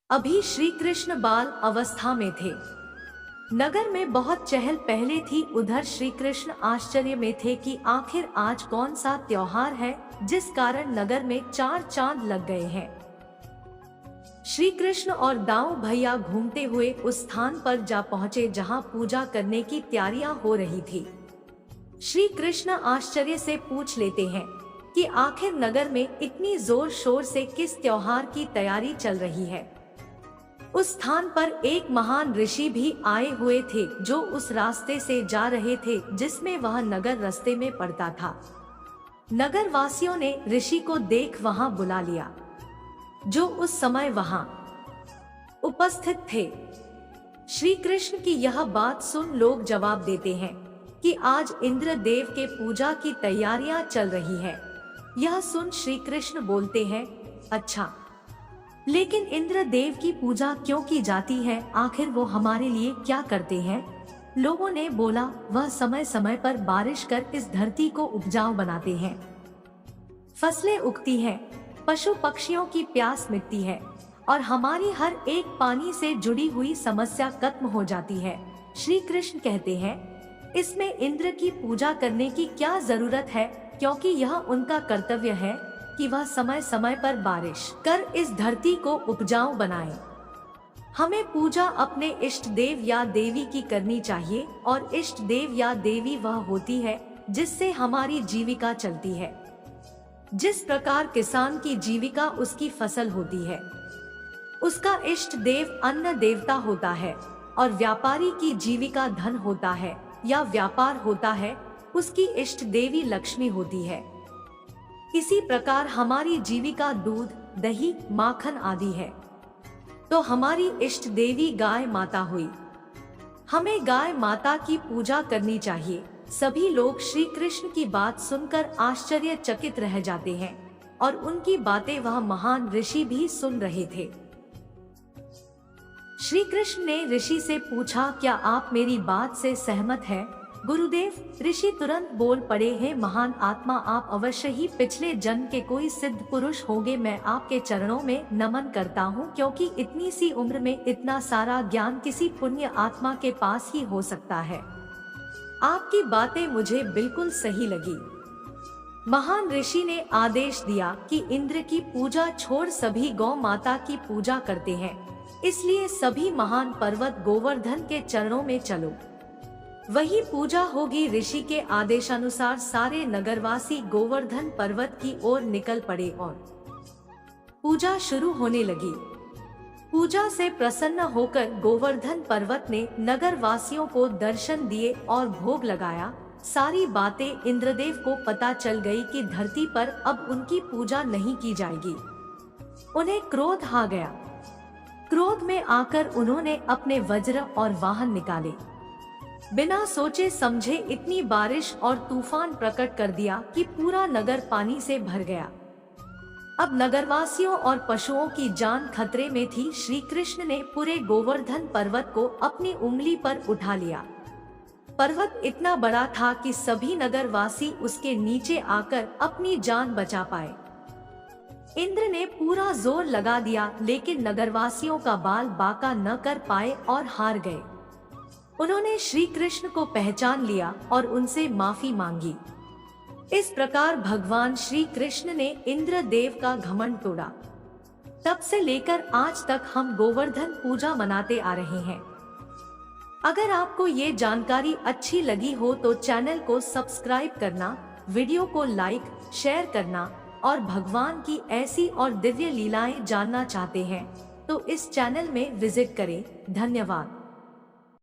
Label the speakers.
Speaker 1: अभी श्री कृष्ण बाल अवस्था में थे। नगर में बहुत चहल पहले थी। उधर श्री कृष्ण आश्चर्य में थे कि आखिर आज कौन सा त्योहार है जिस कारण नगर में चार चांद लग गए हैं। श्री कृष्ण और दाऊ भैया घूमते हुए उस स्थान पर जा पहुँचे जहाँ पूजा करने की तैयारियां हो रही थी। श्री कृष्ण आश्चर्य से पूछ लेते हैं कि आखिर नगर में इतनी जोर शोर से किस त्योहार की तैयारी चल रही है। उस स्थान पर एक महान ऋषि भी आए हुए थे जो उस रास्ते से जा रहे थे जिसमें वह नगर रास्ते में पड़ता था। नगर वासियों ने ऋषि को देख वहां बुला लिया, जो उस समय वहां उपस्थित थे। श्री कृष्ण की यह बात सुन लोग जवाब देते हैं कि आज इंद्र देव के पूजा की तैयारियां चल रही है। यह सुन श्री कृष्ण बोलते हैं, अच्छा, लेकिन इंद्र देव की पूजा क्यों की जाती है? आखिर वो हमारे लिए क्या करते हैं? लोगों ने बोला, वह समय समय पर बारिश कर इस धरती को उपजाऊ बनाते हैं, फसलें उगती हैं, पशु पक्षियों की प्यास मिटती है और हमारी हर एक पानी से जुड़ी हुई समस्या खत्म हो जाती है। श्री कृष्ण कहते हैं, इसमें इंद्र की पूजा करने की क्या जरूरत है, क्योंकि यह उनका कर्तव्य है कि वह समय समय पर बारिश कर इस धरती को उपजाऊ बनाए। हमें पूजा अपने इष्ट देव या देवी की करनी चाहिए और इष्ट देव या देवी वह होती है जिससे हमारी जीविका चलती है। जिस प्रकार किसान की जीविका उसकी फसल होती है, उसका इष्ट देव अन्न देवता होता है और व्यापारी की जीविका धन होता है या व्यापार होता है, उसकी इष्ट देवी लक्ष्मी होती है। इसी प्रकार हमारी जीविका दूध, दही, माखन आदि है, तो हमारी इष्ट देवी गाय माता हुई। हमें गाय माता की पूजा करनी चाहिए। सभी लोग श्री कृष्ण की बात सुनकर आश्चर्यचकित रह जाते हैं और उनकी बातें वह महान ऋषि भी सुन रहे थे। श्री कृष्ण ने ऋषि से पूछा, क्या आप मेरी बात से सहमत हैं? गुरुदेव, ऋषि तुरंत बोल पड़े हैं, महान आत्मा, आप अवश्य ही पिछले जन्म के कोई सिद्ध पुरुष होंगे। मैं आपके चरणों में नमन करता हूँ, क्योंकि इतनी सी उम्र में इतना सारा ज्ञान किसी पुण्य आत्मा के पास ही हो सकता है। आपकी बातें मुझे बिल्कुल सही लगी। महान ऋषि ने आदेश दिया कि इंद्र की पूजा छोड़ सभी गौ माता की पूजा करते हैं, इसलिए सभी महान पर्वत गोवर्धन के चरणों में चलो, वही पूजा होगी। ऋषि के आदेशानुसार सारे नगरवासी गोवर्धन पर्वत की ओर निकल पड़े और पूजा शुरू होने लगी। पूजा से प्रसन्न होकर गोवर्धन पर्वत ने नगरवासियों को दर्शन दिए और भोग लगाया। सारी बातें इंद्रदेव को पता चल गई कि धरती पर अब उनकी पूजा नहीं की जाएगी। उन्हें क्रोध आ गया। क्रोध में आकर उन्होंने अपने वज्र और वाहन निकाले। बिना सोचे समझे इतनी बारिश और तूफान प्रकट कर दिया कि पूरा नगर पानी से भर गया। अब नगरवासियों और पशुओं की जान खतरे में थी। श्री कृष्ण ने पूरे गोवर्धन पर्वत को अपनी उंगली पर उठा लिया। पर्वत इतना बड़ा था कि सभी नगरवासी उसके नीचे आकर अपनी जान बचा पाए। इंद्र ने पूरा जोर लगा दिया, लेकिन नगरवासियों का बाल बाका न कर पाए और हार गए। उन्होंने श्री कृष्ण को पहचान लिया और उनसे माफी मांगी। इस प्रकार भगवान श्री कृष्ण ने इंद्र देव का घमंड तोड़ा। तब से लेकर आज तक हम गोवर्धन पूजा मनाते आ रहे हैं। अगर आपको ये जानकारी अच्छी लगी हो तो चैनल को सब्सक्राइब करना, वीडियो को लाइक, शेयर करना और भगवान की ऐसी और दिव्य लीलाएं जानना चाहते हैं तो इस चैनल में विजिट करें। धन्यवाद।